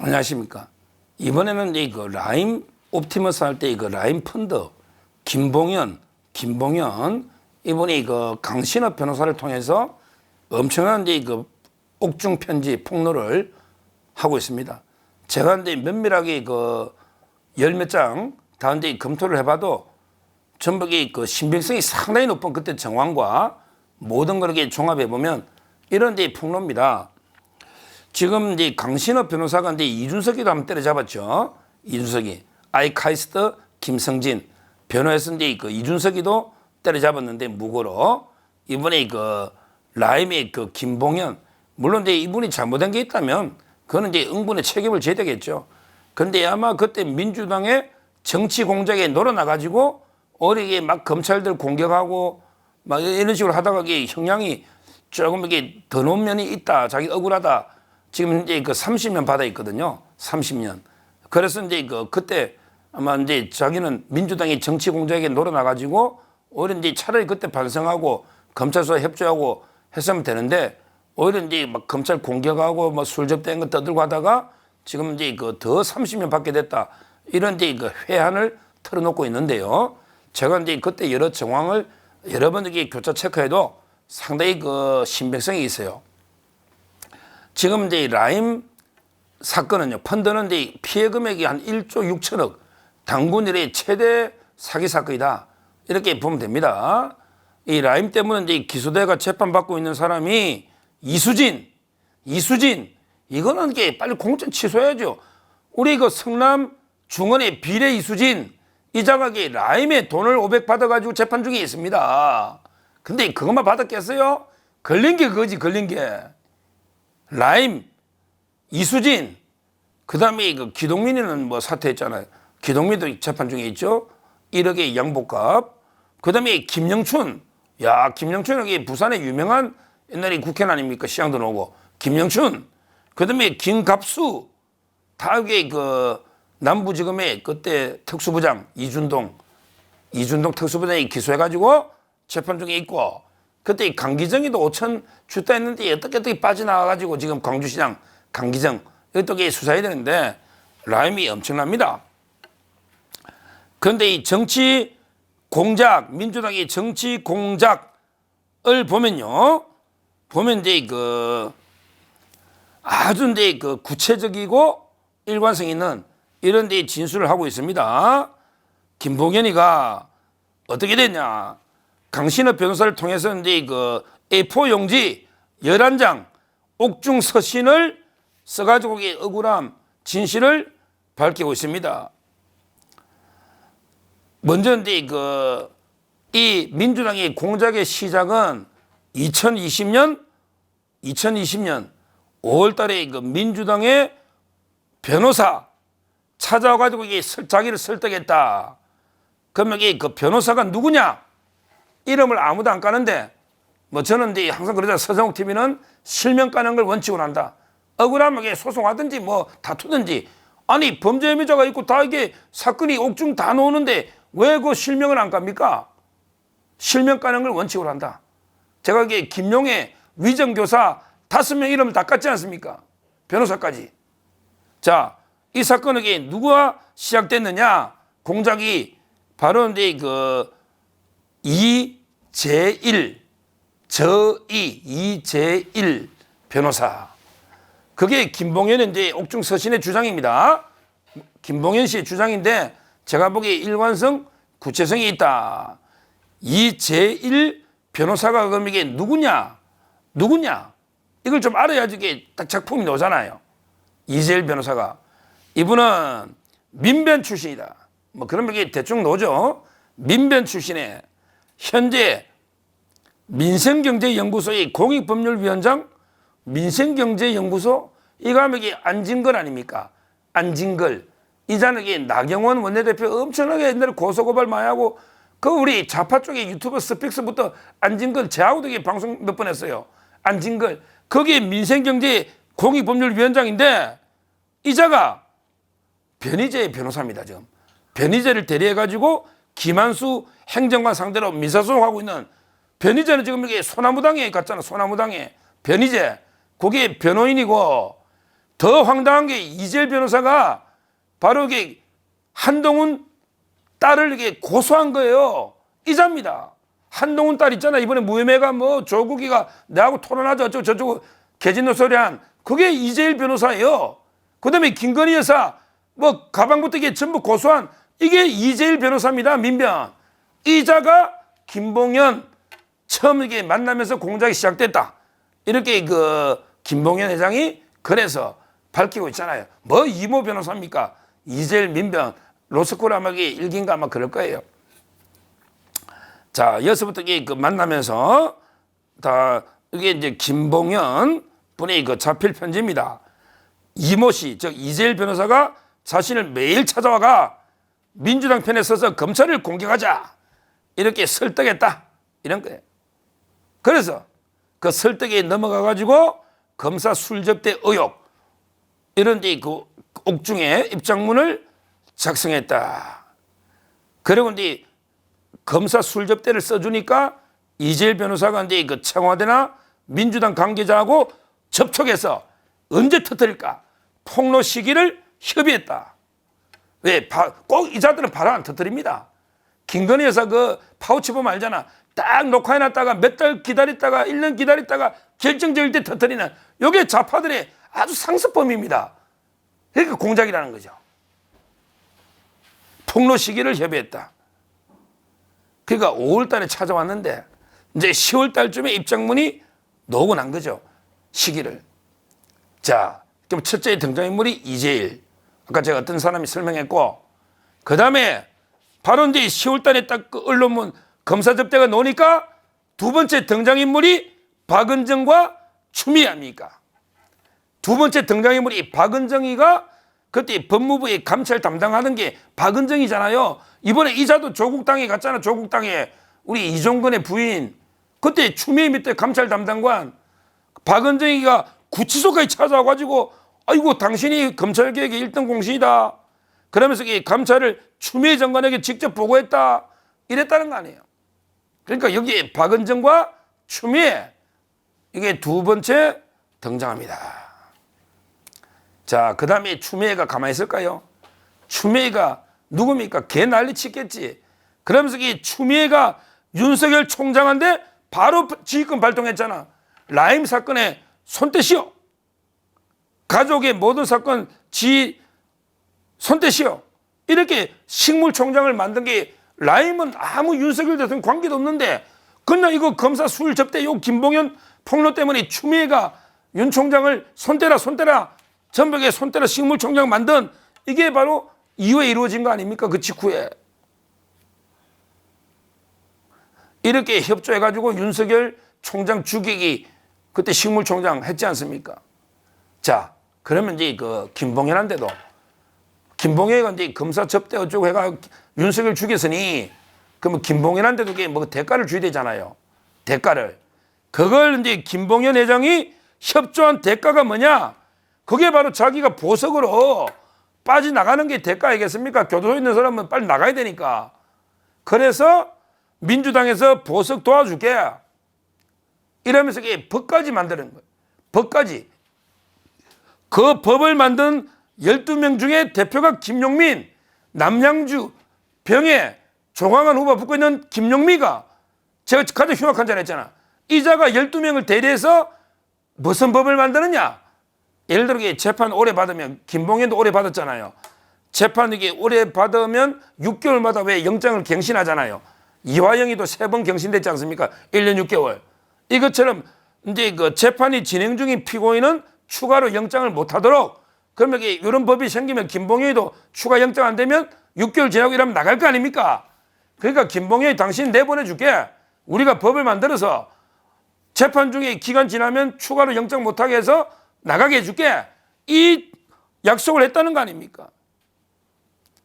안녕하십니까. 이번에는 이거 라임 옵티머스 할 때 이거 라임 펀드 김봉현 이분이 이거 강신업 변호사를 통해서 엄청난 이거 옥중 편지 폭로를 하고 있습니다. 제가 이제 면밀하게 그 열 몇 장 다른데 검토를 해봐도 전부 그 신빙성이 상당히 높은 그때 정황과 모든 걸 이렇게 종합해 보면 이런 데 폭로입니다. 지금 이제 강신업 변호사가 이제 이준석이도 한번 때려잡았죠. 이준석이 아이카이스트 김성진 변호해서 이제 그 이준석이도 때려잡았는데 무고로 이번에 그 라임의 그 김봉현 물론 이제 이분이 잘못한 게 있다면 그거는 이제 응분의 책임을 져야 되겠죠. 근데 아마 그때 민주당의 정치 공작에 놀아나가지고 어리게 막 검찰들 공격하고 막 이런 식으로 하다가 이게 형량이 조금 이게 더 놓은 면이 있다. 자기 억울하다. 지금 이제 그 30년 받아 있거든요. 30년. 그래서 이제 그때 아마 이제 자기는 민주당이 정치 공작에 놀아나가지고 오히려 이제 차라리 그때 반성하고 검찰 수사 협조하고 했으면 되는데 오히려 이제 막 검찰 공격하고 뭐 술 접대한 거 떠들고 하다가 지금 이제 그 더 30년 받게 됐다. 이런 이제 그 회한을 털어놓고 있는데요. 제가 이제 그때 여러 정황을 여러 번 이렇게 교차 체크해도 상당히 그 신빙성이 있어요. 지금 이제 라임 사건은요, 펀드는 이제 피해 금액이 한 1조 6천억, 당군 이래 최대 사기 사건이다. 이렇게 보면 됩니다. 이 라임 때문에 이제 기소대가 재판받고 있는 사람이 이수진, 이거는 이게 빨리 공천 취소해야죠. 우리 그 성남 중원의 비례 이수진, 이 자각이 라임에 돈을 500 받아가지고 재판 중에 있습니다. 근데 그것만 받았겠어요? 걸린 게 그거지, 걸린 게. 라임, 이수진, 그 다음에 그 기동민이는 뭐 사퇴했잖아요. 기동민도 재판 중에 있죠. 1억의 양복값. 그 다음에 김영춘, 김영춘은 부산의 유명한 옛날에 국회의원 아닙니까? 시장도 나오고. 김영춘, 그 다음에 김갑수, 다 이게 그 남부지검의 그때 특수부장 이준동 특수부장이 기소해가지고 재판 중에 있고, 그때 강기정이도 5천 줬다 했는데 어떻게 빠져나와가지고 지금 광주시장 강기정 이것도 수사해야 되는데 라임이 엄청납니다. 그런데 이 정치 공작, 민주당의 정치 공작을 보면 이제 그 아주 이제 그 구체적이고 일관성 있는 이런 데 진술을 하고 있습니다. 김봉현이가 어떻게 됐냐? 강신업 변호사를 통해서 이제 그 A4 용지 11장 옥중 서신을 써가지고 억울함 진실을 밝히고 있습니다. 먼저 이제 이 민주당의 공작의 시작은 2020년 5월 달에 그 민주당의 변호사 찾아와가지고 자기를 설득했다. 그러면 그 변호사가 누구냐? 이름을 아무도 안 까는데, 뭐 저는 이제 항상 그러잖아요. 서정욱 TV는 실명 까는 걸 원칙으로 한다. 억울하면 소송하든지 뭐 다투든지. 아니, 범죄 혐의자가 있고 다 이게 사건이 옥중 다 나오는데 왜 그 실명을 안 깝니까? 실명 까는 걸 원칙으로 한다. 제가 이게 김용의 위정교사 5명 이름을 다 깠지 않습니까? 변호사까지. 자, 이 사건이 누구와 시작됐느냐? 공작이 바로 이제 그 이재일 변호사. 그게 김봉현의 이제 옥중 서신의 주장입니다. 김봉현 씨의 주장인데 제가 보기에 일관성, 구체성이 있다. 이재일 변호사가 그럼 이게 누구냐? 이걸 좀 알아야지 이게 딱 작품이 나오잖아요. 이재일 변호사가. 이분은 민변 출신이다. 뭐 그러면 이게 대충 나오죠. 민변 출신에 현재 민생경제연구소의 공익법률위원장, 민생경제연구소, 이거 하면 이게 안진걸 아닙니까? 안진걸. 이 자는 나경원 원내대표 엄청나게 옛날에 고소고발 많이 하고, 그 우리 좌파 쪽에 유튜브 스픽스부터 안진걸, 제하고도 이게 방송 몇 번 했어요. 안진걸. 거기에 민생경제 공익법률위원장인데, 이 자가 변희재 변호사입니다, 지금. 변희재를 대리해가지고 김한수 행정관 상대로 민사소송하고 있는 변희재는 지금 이게 소나무당에 갔잖아. 소나무당에. 변희재. 그게 변호인이고 더 황당한 게 이재일 변호사가 바로 이게 한동훈 딸을 이게 고소한 거예요. 이자입니다. 한동훈 딸 있잖아. 이번에 무혐의가 뭐 조국이가 내하고 토론하자 저쪽 개진노 소리한 그게 이재일 변호사예요. 그다음에 김건희 여사 뭐 가방부터 이게 전부 고소한 이게 이재일 변호사입니다. 민변. 이자가 김봉현 처음 이게 만나면서 공작이 시작됐다. 이렇게 그 김봉현 회장이 그래서 밝히고 있잖아요. 뭐 이모 변호사입니까? 이재일 민변 로스쿨 아마 일기인가 아마 그럴 거예요. 자, 여기서부터 그 만나면서 다 이게 이제 김봉현 분의 그 자필 편지입니다. 이모 씨, 즉 이재일 변호사가 자신을 매일 찾아와가 민주당 편에 서서 검찰을 공격하자 이렇게 설득했다 이런 거예요. 그래서 그 설득에 넘어가 가지고 검사 술접대 의혹 이런 그 옥중에 입장문을 작성했다. 그리고 이제 검사 술접대를 써주니까 이재일 변호사가 이제 그 청와대나 민주당 관계자하고 접촉해서 언제 터뜨릴까 폭로 시기를 협의했다. 왜? 꼭 이자들은 바로 안 터뜨립니다. 김건희 여사 그 파우치 보면 알잖아. 딱 녹화해놨다가 몇 달 기다렸다가 1년 기다렸다가 결정적일 때 터뜨리는 이게 좌파들의 아주 상습범입니다. 그러니까 공작이라는 거죠. 폭로 시기를 협의했다. 그러니까 5월 달에 찾아왔는데 이제 10월 달쯤에 입장문이 나오고 난 거죠. 시기를. 자, 그럼 첫째 등장인물이 이재일. 아까 제가 어떤 사람이 설명했고 그 다음에 바로 이제 10월 달에 딱 그 언론문 검사 접대가 나오니까 두 번째 등장인물이 박은정과 추미애 아닙니까? 두 번째 등장인물이 박은정이가 그때 법무부의 감찰 담당하는 게 박은정이잖아요. 이번에 이자도 조국 땅에 갔잖아. 조국 땅에 우리 이종건의 부인. 그때 추미애 밑에 감찰 담당관 박은정이가 구치소까지 찾아와가지고 아이고 당신이 검찰개혁의 1등 공신이다. 그러면서 이 감찰을 추미애 장관에게 직접 보고했다. 이랬다는 거 아니에요. 그러니까 여기 박은정과 추미애 이게 두 번째 등장합니다. 자, 그 다음에 추미애가 가만히 있을까요? 추미애가 누굽니까? 개 난리 치겠지. 그러면서 이 추미애가 윤석열 총장한테 바로 지휘권 발동했잖아. 라임 사건에 손대시오. 가족의 모든 사건 손대시오. 이렇게 식물총장을 만든 게 라임은 아무 윤석열 대통령 관계도 없는데 그냥 이거 검사 술 접대 요 김봉현 폭로 때문에 추미애가 윤 총장을 손대라 전벽에 손대라 식물총장 만든 이게 바로 이후에 이루어진 거 아닙니까? 그 직후에. 이렇게 협조해가지고 윤석열 총장 죽이기 그때 식물총장 했지 않습니까? 자, 그러면 이제 그 김봉현한테도 김봉현이가 이제 검사 접대 어쩌고 해가 윤석열 죽였으니 그러면 김봉현한테도 뭐 대가를 줘야 되잖아요. 대가를. 그걸 이제 김봉현 회장이 협조한 대가가 뭐냐? 그게 바로 자기가 보석으로 빠져나가는 게 대가 아니겠습니까? 교도소에 있는 사람은 빨리 나가야 되니까. 그래서 민주당에서 보석 도와줄게. 이러면서 법까지 만드는 거예요. 법까지. 그 법을 만든 12명 중에 대표가 김용민, 남양주, 병에 조광한 후보 붙고 있는 김용미가 제가 가장 흉악한 자 했잖아. 이자가 12명을 대리해서 무슨 법을 만드느냐? 예를 들어 재판 오래 받으면 김봉현도 오래 받았잖아요. 재판 이게 오래 받으면 6개월마다 왜 영장을 갱신하잖아요. 이화영이도 3번 갱신됐지 않습니까? 1년 6개월. 이것처럼 이제 그 재판이 진행 중인 피고인은 추가로 영장을 못 하도록 그러면 이런 법이 생기면 김봉현이도 추가 영장 안 되면 6개월 지나고 이러면 나갈 거 아닙니까? 그러니까 김봉현이 당신 내보내줄게. 우리가 법을 만들어서 재판 중에 기간 지나면 추가로 영장 못하게 해서 나가게 해줄게. 이 약속을 했다는 거 아닙니까?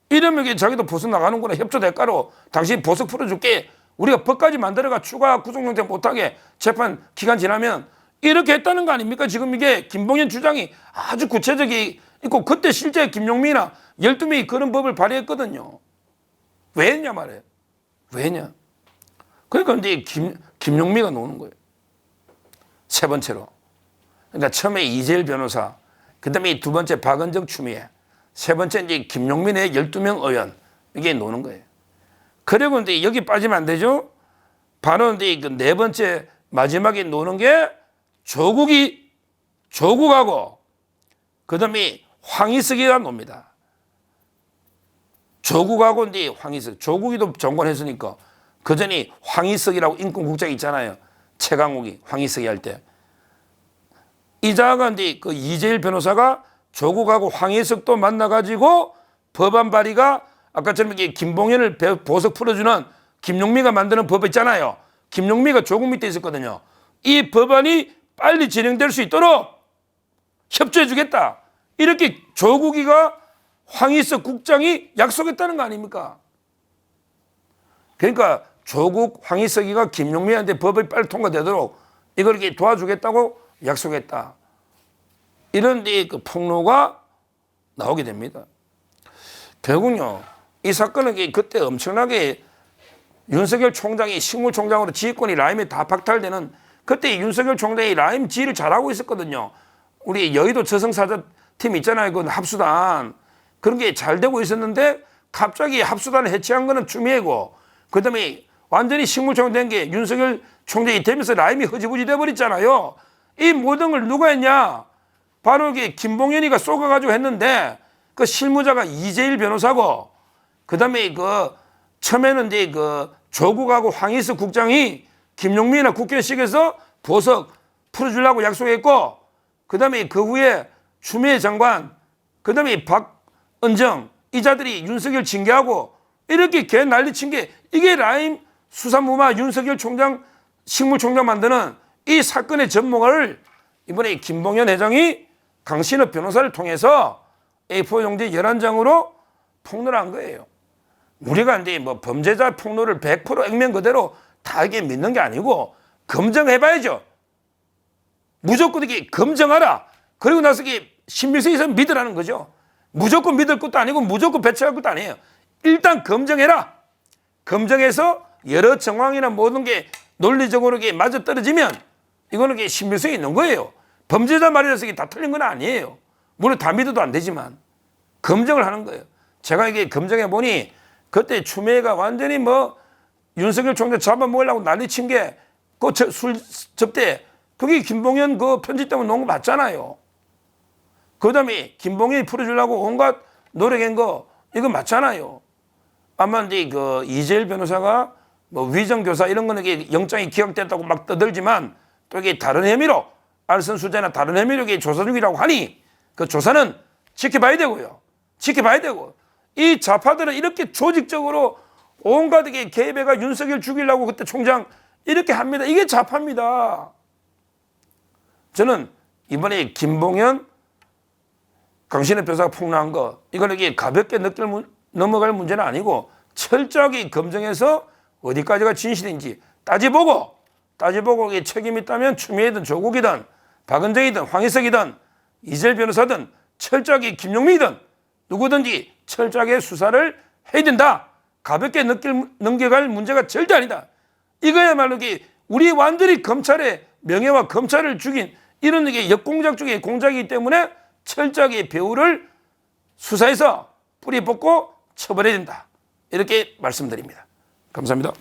이러면 자기도 보석 나가는구나. 협조 대가로 당신 보석 풀어줄게. 우리가 법까지 만들어가 추가 구속영장 못하게 재판 기간 지나면 이렇게 했다는 거 아닙니까? 지금 이게 김봉현 주장이 아주 구체적이 있고 그때 실제 김용민이나 12명이 그런 법을 발의했거든요. 왜 했냐 말이에요. 왜 했냐. 그러니까 이제 김용민가 나오는 거예요. 세 번째로. 그러니까 처음에 이재일 변호사 그다음에 두 번째 박은정 추미애, 세 번째 이제 김용민의 12명 의원 이게 노는 거예요. 그리고 이제 여기 빠지면 안 되죠. 바로 이제 그 네 번째 마지막에 노는 게 조국하고 그다음에 황희석이가 놉니다. 조국하고 이제 황희석, 조국이도 정권했으니까 그 전에 황희석이라고 인권국장 있잖아요. 최강욱이 황희석이 할 때. 이자가 이제 그 이재일 변호사가 조국하고 황희석도 만나가지고 법안 발의가 아까처럼 이렇게 김봉현을 보석 풀어주는 김용미가 만드는 법 있잖아요. 김용미가 조국 밑에 있었거든요. 이 법안이 빨리 진행될 수 있도록 협조해 주겠다. 이렇게 조국이가 황희석 국장이 약속했다는 거 아닙니까? 그러니까 조국 황희석이가 김용미한테 법이 빨리 통과되도록 이걸 이렇게 도와주겠다고 약속했다. 이런 그 폭로가 나오게 됩니다. 결국요, 이 사건은 그때 엄청나게 윤석열 총장이 식물총장으로 지휘권이 라임에 다 박탈되는 그때 윤석열 총장이 라임 지휘를 잘하고 있었거든요. 우리 여의도 저승사자팀 있잖아요. 그 합수단. 그런 게 잘 되고 있었는데 갑자기 합수단을 해체한 거는 추미애고 그다음에 완전히 식물총장 된 게 윤석열 총장이 되면서 라임이 흐지부지 돼버렸잖아요. 이 모든 걸 누가 했냐? 바로 이게 김봉현이가 쏘가가지고 했는데 그 실무자가 이재일 변호사고 그다음에 그 처음에는 이제 그 조국하고 황희석 국장이 김용민이나 국회의식에서 보석 풀어주려고 약속했고 그다음에 그 후에 추미애 장관 그다음에 박은정 이자들이 윤석열 징계하고 이렇게 개 난리친 게 이게 라임 수사무마 윤석열 총장 식물총장 만드는 이 사건의 전모를 이번에 김봉현 회장이 강신업 변호사를 통해서 A4 용지 11장으로 폭로를 한 거예요. 우리가 이제 뭐 범죄자 폭로를 100% 액면 그대로 다 이게 믿는 게 아니고 검증해봐야죠. 무조건 이게 검증하라. 그리고 나서 이게 신빙성이 있으면 믿으라는 거죠. 무조건 믿을 것도 아니고 무조건 배척할 것도 아니에요. 일단 검증해라. 검증해서 여러 정황이나 모든 게 논리적으로 이게 맞아떨어지면 이거는 이게 신빙성이 있는 거예요. 범죄자 말이라서 이게 다 틀린 건 아니에요. 물론 다 믿어도 안 되지만 검증을 하는 거예요. 제가 이게 검증해 보니 그때 추미애가 완전히 뭐 윤석열 총장 잡아먹으려고 난리친 게 그 술 접대 그게 김봉현 그 편집 때문에 놓은 거 맞잖아요. 그 다음에 김봉현이 풀어주려고 온갖 노력한 거 이거 맞잖아요. 아마 이제 그 이재일 변호사가 뭐 위정교사 이런 거는 이게 영장이 기각됐다고 막 떠들지만 또 이게 다른 혐의로 알선수재나 다른 혐의로 이게 조사 중이라고 하니 그 조사는 지켜봐야 되고요. 지켜봐야 되고 이 좌파들은 이렇게 조직적으로 온갖 이게 개배가 윤석열 죽이려고 그때 총장 이렇게 합니다. 이게 좌파입니다. 저는 이번에 김봉현 강신업 변호사가 폭로한 거 이건 이게 가볍게 넘어갈 문제는 아니고 철저하게 검증해서 어디까지가 진실인지 따지보고 이게 책임이 있다면 추미애든 조국이든 박은정이든 황희석이든 이재일 변호사든 철저하게 김용민이든 누구든지 철저하게 수사를 해야 된다. 가볍게 넘겨갈 문제가 절대 아니다. 이거야말로 우리 완전히 검찰의 명예와 검찰을 죽인 이런 게 역공작 중에 공작이기 때문에 철저하게 배우를 수사해서 뿌리 뽑고 처벌해야 된다. 이렇게 말씀드립니다. 감사합니다.